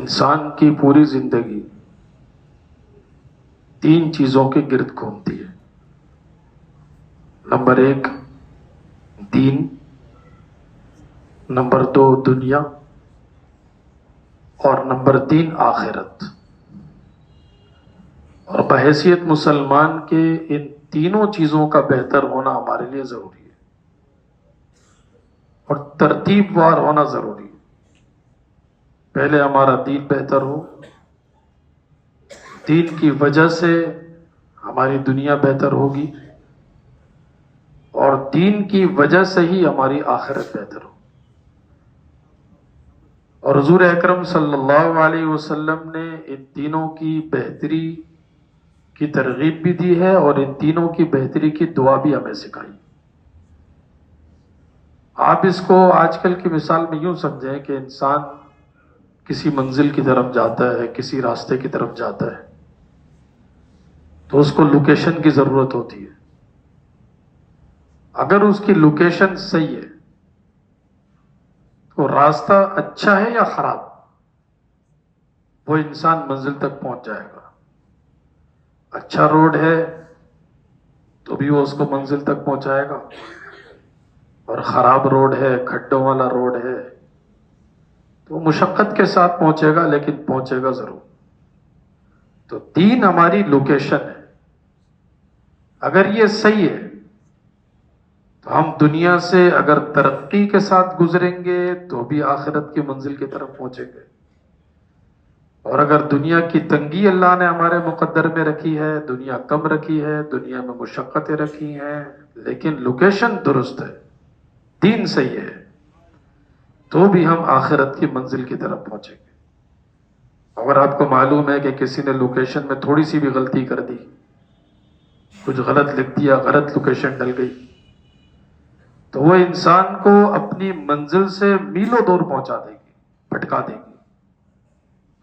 انسان کی پوری زندگی تین چیزوں کے گرد گھومتی ہے۔ نمبر 1 دین، نمبر 2 دنیا، اور نمبر 3 آخرت۔ اور بحیثیت مسلمان کے ان تینوں چیزوں کا بہتر ہونا ہمارے لیے ضروری ہے اور ترتیب وار ہونا ضروری ہے۔ پہلے ہمارا دین بہتر ہو، دین کی وجہ سے ہماری دنیا بہتر ہوگی اور دین کی وجہ سے ہی ہماری آخرت بہتر ہو۔ اور حضور اکرم صلی اللہ علیہ وسلم نے ان تینوں کی بہتری کی ترغیب بھی دی ہے اور ان تینوں کی بہتری کی دعا بھی ہمیں سکھائی۔ آپ اس کو آج کل کی مثال میں یوں سمجھیں کہ انسان کسی منزل کی طرف جاتا ہے، کسی راستے کی طرف جاتا ہے تو اس کو لوکیشن کی ضرورت ہوتی ہے۔ اگر اس کی لوکیشن صحیح ہے تو راستہ اچھا ہے یا خراب، وہ انسان منزل تک پہنچ جائے گا۔ اچھا روڈ ہے تو بھی وہ اس کو منزل تک پہنچائے گا، اور خراب روڈ ہے، کھڈوں والا روڈ ہے تو مشقت کے ساتھ پہنچے گا لیکن پہنچے گا ضرور۔ تو دین ہماری لوکیشن ہے، اگر یہ صحیح ہے تو ہم دنیا سے اگر ترقی کے ساتھ گزریں گے تو بھی آخرت کی منزل کی طرف پہنچیں گے، اور اگر دنیا کی تنگی اللہ نے ہمارے مقدر میں رکھی ہے، دنیا کم رکھی ہے، دنیا میں مشقتیں رکھی ہیں لیکن لوکیشن درست ہے، دین صحیح ہے، تو بھی ہم آخرت کی منزل کی طرف پہنچیں گے۔ اگر آپ کو معلوم ہے کہ کسی نے لوکیشن میں تھوڑی سی بھی غلطی کر دی، کچھ غلط لکھ دیا، غلط لوکیشن ڈل گئی، تو وہ انسان کو اپنی منزل سے میلوں دور پہنچا دے گی، بھٹکا دے گی۔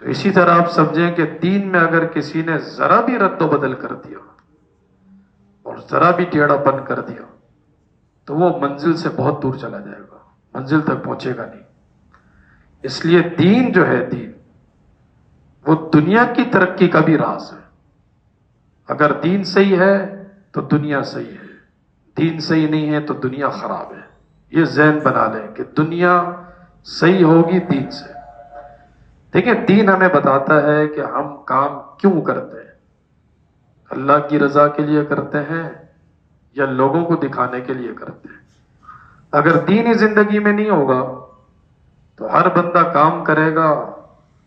تو اسی طرح آپ سمجھیں کہ دین میں اگر کسی نے ذرا بھی رد و بدل کر دیا اور ذرا بھی ٹیڑھا پن کر دیا تو وہ منزل سے بہت دور چلا جائے گا، منزل تک پہنچے گا نہیں۔ اس لیے دین جو ہے، دین وہ دنیا کی ترقی کا بھی راز ہے۔ اگر دین صحیح ہے تو دنیا صحیح ہے، دین صحیح نہیں ہے تو دنیا خراب ہے۔ یہ ذہن بنا لیں کہ دنیا صحیح ہوگی دین سے۔ دیکھیں، دین ہمیں بتاتا ہے کہ ہم کام کیوں کرتے ہیں، اللہ کی رضا کے لیے کرتے ہیں یا لوگوں کو دکھانے کے لیے کرتے ہیں۔ اگر دینی زندگی میں نہیں ہوگا تو ہر بندہ کام کرے گا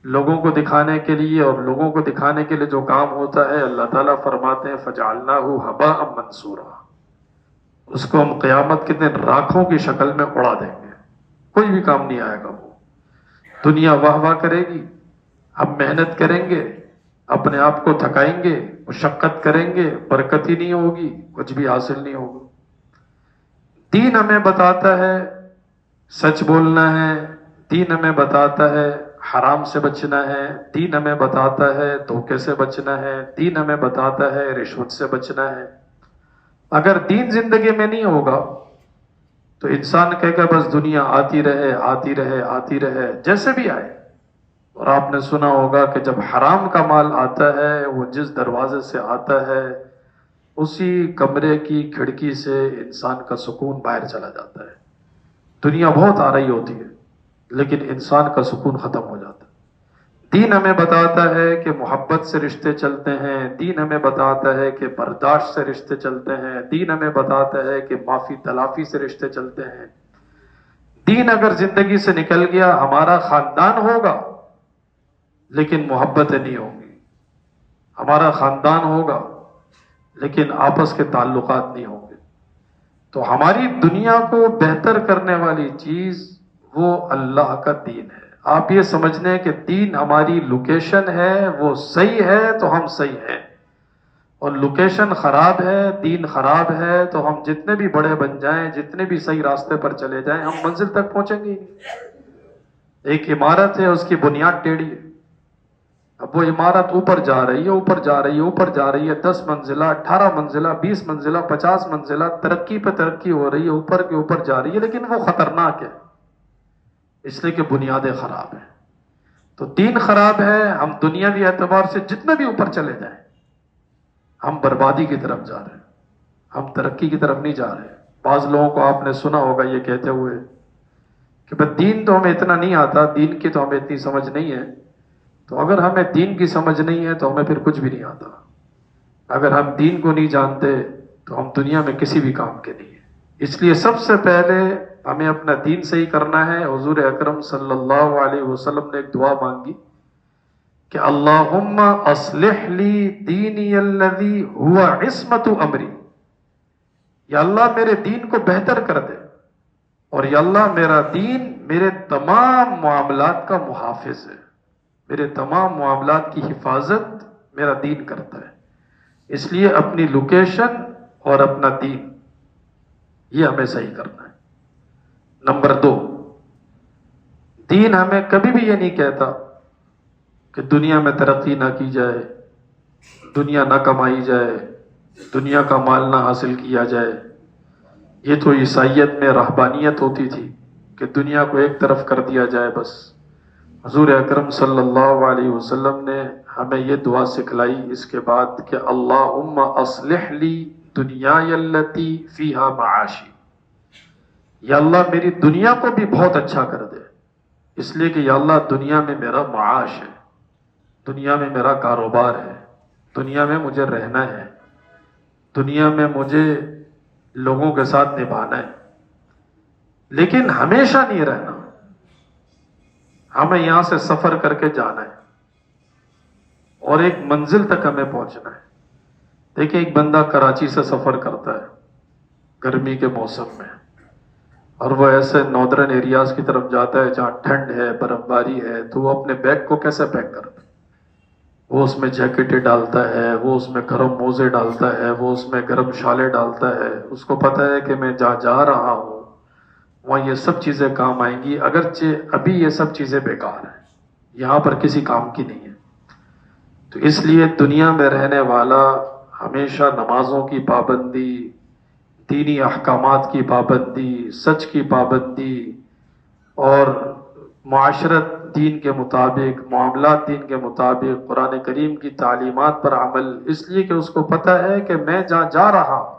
لوگوں کو دکھانے کے لیے، اور لوگوں کو دکھانے کے لیے جو کام ہوتا ہے اللہ تعالیٰ فرماتے ہیں فَجَعَلْنَاهُ هَبَاءً مَنْثُورًا، اس کو ہم قیامت کے دن راکھوں کی شکل میں اڑا دیں گے، کوئی بھی کام نہیں آئے گا۔ وہ دنیا واہ واہ کرے گی، ہم محنت کریں گے، اپنے آپ کو تھکائیں گے، مشقت کریں گے، برکت ہی نہیں ہوگی، کچھ بھی حاصل نہیں ہوگا۔ دین ہمیں بتاتا ہے سچ بولنا ہے، دین ہمیں بتاتا ہے حرام سے بچنا ہے، دین ہمیں بتاتا ہے دھوکے سے بچنا ہے، دین ہمیں بتاتا ہے رشوت سے بچنا ہے۔ اگر دین زندگی میں نہیں ہوگا تو انسان کہے گا بس دنیا آتی رہے آتی رہے آتی رہے، جیسے بھی آئے۔ اور آپ نے سنا ہوگا کہ جب حرام کا مال آتا ہے، وہ جس دروازے سے آتا ہے اسی کمرے کی کھڑکی سے انسان کا سکون باہر چلا جاتا ہے۔ دنیا بہت آ رہی ہوتی ہے لیکن انسان کا سکون ختم ہو جاتا ہے۔ دین ہمیں بتاتا ہے کہ محبت سے رشتے چلتے ہیں، دین ہمیں بتاتا ہے کہ برداشت سے رشتے چلتے ہیں، دین ہمیں بتاتا ہے کہ معافی تلافی سے رشتے چلتے ہیں۔ دین اگر زندگی سے نکل گیا، ہمارا خاندان ہوگا لیکن محبتیں نہیں ہوں گی، ہمارا خاندان ہوگا لیکن آپس کے تعلقات نہیں ہوں گے۔ تو ہماری دنیا کو بہتر کرنے والی چیز وہ اللہ کا دین ہے۔ آپ یہ سمجھنے کہ دین ہماری لوکیشن ہے، وہ صحیح ہے تو ہم صحیح ہیں، اور لوکیشن خراب ہے، دین خراب ہے تو ہم جتنے بھی بڑے بن جائیں، جتنے بھی صحیح راستے پر چلے جائیں، ہم منزل تک پہنچیں گے ہی نہیں۔ ایک عمارت ہے، اس کی بنیاد ٹیڑھی ہے، اب وہ عمارت اوپر جا رہی ہے، اوپر جا رہی ہے، اوپر جا رہی ہے، 10 منزلہ، 18 منزلہ، 20 منزلہ، 50 منزلہ، ترقی پہ ترقی ہو رہی ہے، اوپر کے اوپر جا رہی ہے، لیکن وہ خطرناک ہے اس لیے کہ بنیادیں خراب ہیں۔ تو دین خراب ہے، ہم دنیاوی اعتبار سے جتنے بھی اوپر چلے جائیں ہم بربادی کی طرف جا رہے ہیں، ہم ترقی کی طرف نہیں جا رہے۔ بعض لوگوں کو آپ نے سنا ہوگا یہ کہتے ہوئے کہ بس دین تو ہمیں اتنا نہیں آتا، دین کی تو ہمیں اتنی سمجھ نہیں ہے۔ تو اگر ہمیں دین کی سمجھ نہیں ہے تو ہمیں پھر کچھ بھی نہیں آتا۔ اگر ہم دین کو نہیں جانتے تو ہم دنیا میں کسی بھی کام کے نہیں ہیں۔ اس لیے سب سے پہلے ہمیں اپنا دین صحیح کرنا ہے۔ حضور اکرم صلی اللہ علیہ وسلم نے ایک دعا مانگی کہ اللہم اصلح لی دینی الذی هو عصمت امری، یا اللہ میرے دین کو بہتر کر دے، اور یا اللہ میرا دین میرے تمام معاملات کا محافظ ہے، میرے تمام معاملات کی حفاظت میرا دین کرتا ہے۔ اس لیے اپنی لوکیشن اور اپنا دین یہ ہمیں صحیح کرنا ہے۔ نمبر 2، دین ہمیں کبھی بھی یہ نہیں کہتا کہ دنیا میں ترقی نہ کی جائے، دنیا نہ کمائی جائے، دنیا کا مال نہ حاصل کیا جائے۔ یہ تو عیسائیت میں رہبانیت ہوتی تھی کہ دنیا کو ایک طرف کر دیا جائے بس۔ حضور اکرم صلی اللہ علیہ وسلم نے ہمیں یہ دعا سکھلائی اس کے بعد کہ اللہم اصلح لی دنیای التی فیہا معاشی، یا اللہ میری دنیا کو بھی بہت اچھا کر دے، اس لیے کہ یا اللہ دنیا میں میرا معاش ہے، دنیا میں میرا کاروبار ہے، دنیا میں مجھے رہنا ہے، دنیا میں مجھے لوگوں کے ساتھ نبھانا ہے، لیکن ہمیشہ نہیں رہنا، ہمیں یہاں سے سفر کر کے جانا ہے اور ایک منزل تک ہمیں پہنچنا ہے۔ دیکھیں ایک بندہ کراچی سے سفر کرتا ہے گرمی کے موسم میں، اور وہ ایسے ناردرن ایریاز کی طرف جاتا ہے جہاں ٹھنڈ ہے، برف باری ہے، تو وہ اپنے بیگ کو کیسے پیک کرتا ہے؟ وہ اس میں جیکٹیں ڈالتا ہے، وہ اس میں گرم موزے ڈالتا ہے، وہ اس میں گرم شالیں ڈالتا ہے۔ اس کو پتہ ہے کہ میں جہاں جا رہا ہوں وہاں یہ سب چیزیں کام آئیں گی، اگرچہ ابھی یہ سب چیزیں بیکار ہیں، یہاں پر کسی کام کی نہیں ہے۔ تو اس لیے دنیا میں رہنے والا ہمیشہ نمازوں کی پابندی، دینی احکامات کی پابندی، سچ کی پابندی، اور معاشرت دین کے مطابق، معاملات دین کے مطابق، قرآن کریم کی تعلیمات پر عمل، اس لیے کہ اس کو پتہ ہے کہ میں جہاں جا رہا ہوں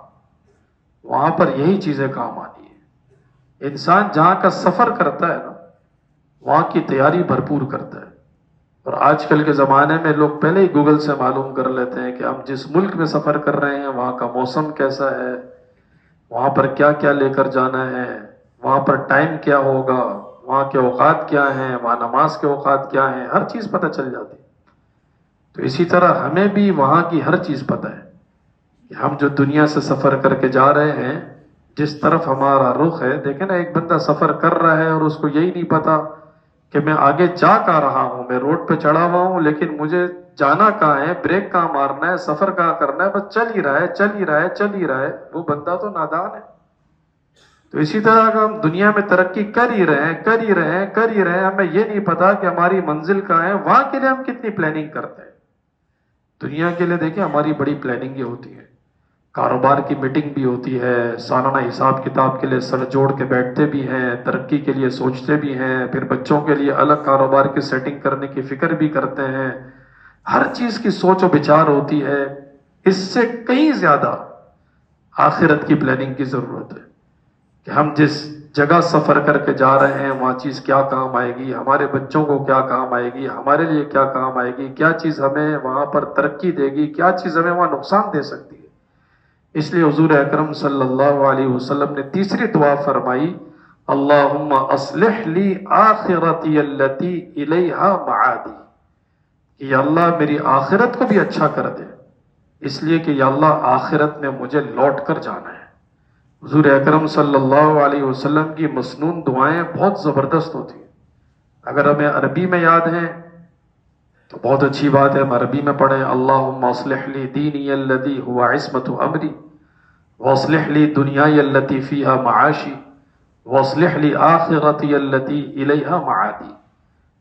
وہاں پر یہی چیزیں کام آنی ہے۔ انسان جہاں کا سفر کرتا ہے نا وہاں کی تیاری بھرپور کرتا ہے، اور آج کل کے زمانے میں لوگ پہلے ہی گوگل سے معلوم کر لیتے ہیں کہ ہم جس ملک میں سفر کر رہے ہیں وہاں کا موسم کیسا ہے، وہاں پر کیا کیا لے کر جانا ہے، وہاں پر ٹائم کیا ہوگا، وہاں کے اوقات کیا ہیں، وہاں نماز کے اوقات کیا ہیں، ہر چیز پتہ چل جاتی۔ تو اسی طرح ہمیں بھی وہاں کی ہر چیز پتہ ہے کہ ہم جو دنیا سے سفر کر کے جا رہے ہیں، جس طرف ہمارا رخ ہے۔ دیکھیں نا ایک بندہ سفر کر رہا ہے اور اس کو یہی نہیں پتا کہ میں آگے جا کہاں رہا ہوں، میں روڈ پہ چڑھا ہوا ہوں لیکن مجھے جانا کہاں ہے، بریک کہاں مارنا ہے، سفر کہاں کرنا ہے، بس چل ہی رہا ہے چل ہی رہا ہے چل ہی رہا ہے، وہ بندہ تو نادان ہے۔ تو اسی طرح اگر ہم دنیا میں ترقی کر ہی رہے ہیں، ہمیں یہ نہیں پتا کہ ہماری منزل کہاں ہے، وہاں کے لیے ہم کتنی پلاننگ کرتے ہیں۔ دنیا کے لیے دیکھیں ہماری بڑی پلاننگ ہوتی ہے، کاروبار کی میٹنگ بھی ہوتی ہے، سالانہ حساب کتاب کے لیے سر جوڑ کے بیٹھتے بھی ہیں، ترقی کے لیے سوچتے بھی ہیں، پھر بچوں کے لیے الگ کاروبار کی سیٹنگ کرنے کی فکر بھی کرتے ہیں، ہر چیز کی سوچ و بچار ہوتی ہے۔ اس سے کہیں زیادہ آخرت کی پلاننگ کی ضرورت ہے کہ ہم جس جگہ سفر کر کے جا رہے ہیں وہاں چیز کیا کام آئے گی، ہمارے بچوں کو کیا کام آئے گی، ہمارے لیے کیا کام آئے گی، کیا چیز ہمیں وہاں پر ترقی دے گی، کیا چیز ہمیں وہاں نقصان دے سکتی ہے۔ اس لیے حضور اکرم صلی اللہ علیہ وسلم نے تیسری دعا فرمائی، اللہم اصلح لی آخرتی التی الیہا معادی، کہ یا اللہ میری آخرت کو بھی اچھا کر دے، اس لیے کہ یا اللہ آخرت میں مجھے لوٹ کر جانا ہے۔ حضور اکرم صلی اللہ علیہ وسلم کی مسنون دعائیں بہت زبردست ہوتی ہیں۔ اگر ہمیں عربی میں یاد ہیں تو بہت اچھی بات ہے، ہم عربی میں پڑھیں، اللہم اصلح لی دینی الذی هو عصمت امری واصلح لی دنیای التی فیہا معاشی واصلح لی آخرتی التی الیہا معادی۔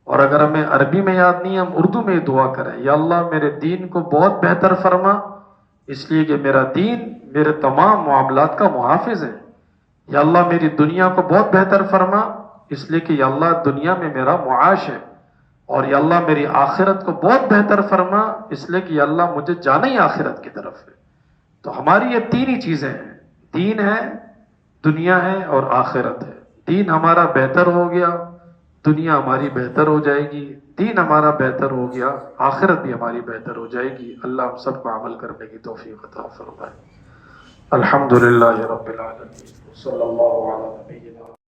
اور اگر ہمیں عربی میں یاد نہیں، ہم اردو میں دعا کریں، یا اللہ میرے دین کو بہت بہتر فرما، اس لیے کہ میرا دین میرے تمام معاملات کا محافظ ہے۔ یا اللہ میری دنیا کو بہت بہتر فرما، اس لیے کہ یا اللہ دنیا میں میرا معاش ہے، اور یا اللہ میری آخرت کو بہت بہتر فرما، اس لیے کہ یا اللہ مجھے جانا ہی آخرت کی طرف ہے۔ تو ہماری یہ تین ہی چیزیں ہیں، دین ہے، دنیا ہے اور آخرت ہے۔ دین ہمارا بہتر ہو گیا، دنیا ہماری بہتر ہو جائے گی، دین ہمارا بہتر ہو گیا، آخرت بھی ہماری بہتر ہو جائے گی۔ اللہ ہم سب کو عمل کرنے کی توفیق عطا فرمائے۔ الحمدللہ رب العالمین، صلی اللہ علی نبینا